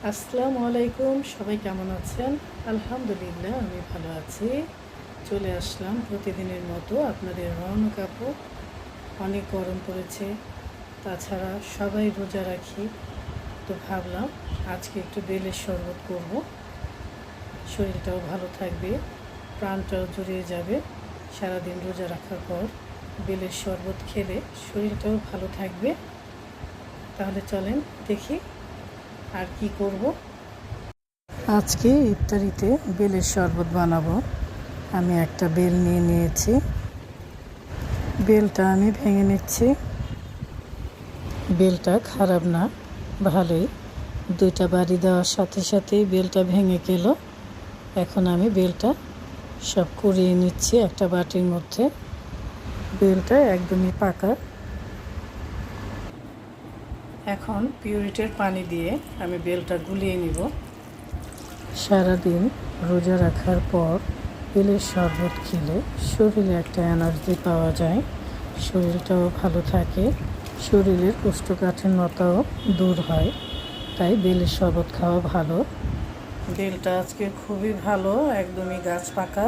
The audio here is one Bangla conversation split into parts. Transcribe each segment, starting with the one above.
আসসালামু আলাইকুম, সবাই কেমন আছেন? আলহামদুলিল্লাহ, আমি ভালো আছি। চলে আসলাম প্রতিদিনের মতো আপনাদের রওনা কাপড়। অনেক গরম পড়েছে, তাছাড়া সবাই রোজা রাখি, তো ভাবলাম আজকে একটু বেলের শরবত করব। শরীরটাও ভালো থাকবে, প্রাণটাও জুড়িয়ে যাবে। সারাদিন রোজা রাখার পর বেলের শরবত খেলে শরীরটাও ভালো থাকবে। তাহলে চলেন দেখি আর কি করব। আজকে ইফতারিতে বেলের শরবত বানাবো। আমি একটা বেল নিয়ে নিয়েছি, বেলটা আমি ভেঙে নিচ্ছি। বেলটা খারাপ না, ভালোই। দুইটা বাড়ি দেওয়ার সাথে সাথেই বেলটা ভেঙে গেল। এখন আমি বেলটা সব কুড়িয়ে নিচ্ছি একটা বাটির মধ্যে। বেলটা একদমই পাকা। এখন পিউরিটির পানি দিয়ে আমি বেলটা গুলিয়ে নিব। সারাদিন রোজা রাখার পর বেলের শরবত খেলে শরীরে একটা এনার্জি পাওয়া যায়, শরীরটাও ভালো থাকে, শরীরের কোষ্ঠকাঠিন্যতাও দূর হয়। তাই বেলের শরবত খাওয়া ভালো। বেলটা আজকে খুবই ভালো, একদমই গাছ পাকা।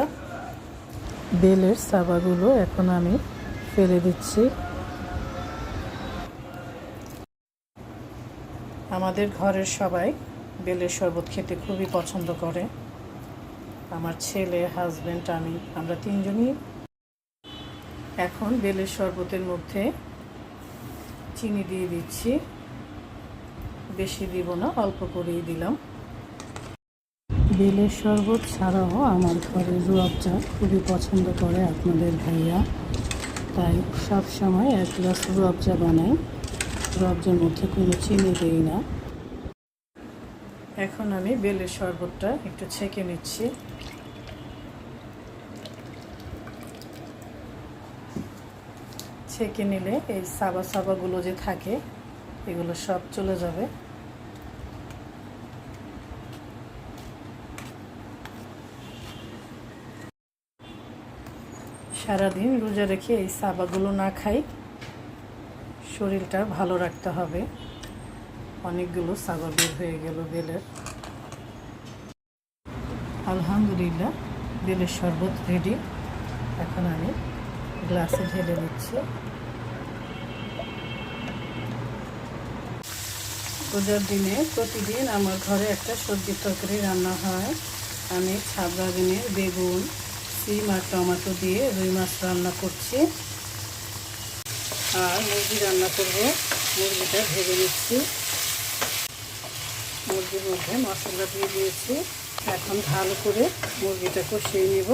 বেলের সাবাগুলো এখন আমি ফেলে দিচ্ছি। আমাদের ঘরের সবাই বেলের শরবত খেতে খুবই পছন্দ করে। আমার ছেলে, হাজব্যান্ড, আমরা তিনজনই। এখন বেলের শরবতের মধ্যে চিনি দিয়ে দিচ্ছি, বেশি দিব না, অল্প করেই দিলাম। বেলের শরবত ছাড়াও আমার ঘরে রুয়াবজা খুবই পছন্দ করে আপনাদের ভাইয়া, তাই সব সময় 1 গ্লাস রুয়াবজা বানাই। রুয়াবজার মধ্যে কোনো চিনি দিই না। এখন আমি বেলের শরবতটা একটু ছেঁকে নিচ্ছি। ছেঁকে নিলে এই সাবাগুলো যে থাকে এগুলো সব চলে যাবে। সারাদিন রোজা রেখে এই সাবাগুলো না খাই, শরীরটা ভালো রাখতে হবে। অনেকগুলো সাবা বের হয়ে গেল বেলের। আলহামদুলিল্লাহ, বেলের শরবত রেডি। এখন আমি গ্লাসে ঢেলে দিচ্ছি। রোজার দিনে প্রতিদিন আমার ঘরে একটা সবজির তরকারি রান্না হয়। আমি ছাদ বাগানের বেগুন, সিম আর টমেটো দিয়ে রুই মাছ রান্না করছি, আর মুরগি রান্না করব। মুরগিটা ভেজে নিচ্ছি। মুরগির মধ্যে মশলা দিয়ে দিয়েছি। এখন ভালো করে মুরগিটা কষিয়ে নেব।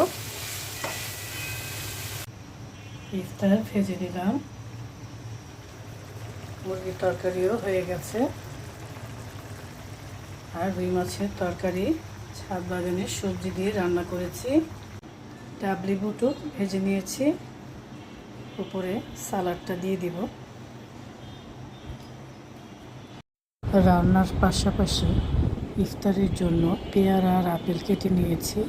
ইফতার ভেজে দিলাম, মুরগির তরকারিও হয়ে গেছে। আর রুই মাছের তরকারি ছাদ বাগানের সবজি দিয়ে রান্না করেছি। ডাবলি বুটো ভেজে নিয়েছি, উপরে সালাডটা দিয়ে দিব। রান্নার পাশাপাশি ইফতারের জন্য পেয়ারা আর আপেল কেটে নিয়েছি।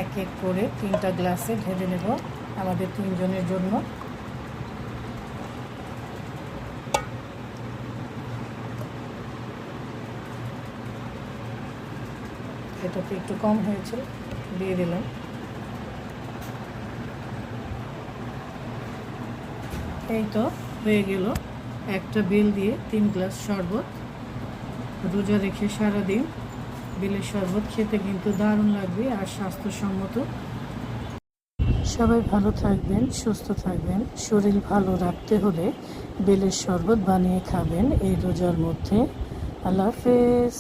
এক এক করে 3টা গ্লাসে ঢেলে নেব আমাদের 3 জনের জন্য। এটাতে একটু কম হয়েছে, দিয়ে দিলাম। এই তো হয়ে গেল একটা বেল দিয়ে 3 গ্লাস শরবত। রোজা রেখে সারাদিন বেলের শরবত খেতে কিন্তু দারুণ লাগবে আর স্বাস্থ্যসম্মত। সবাই ভালো থাকবেন, সুস্থ থাকবেন। শরীর ভালো রাখতে হলে বেলের শরবত বানিয়ে খাবেন এই রোজার মধ্যে। আল্লাহ হাফেজ।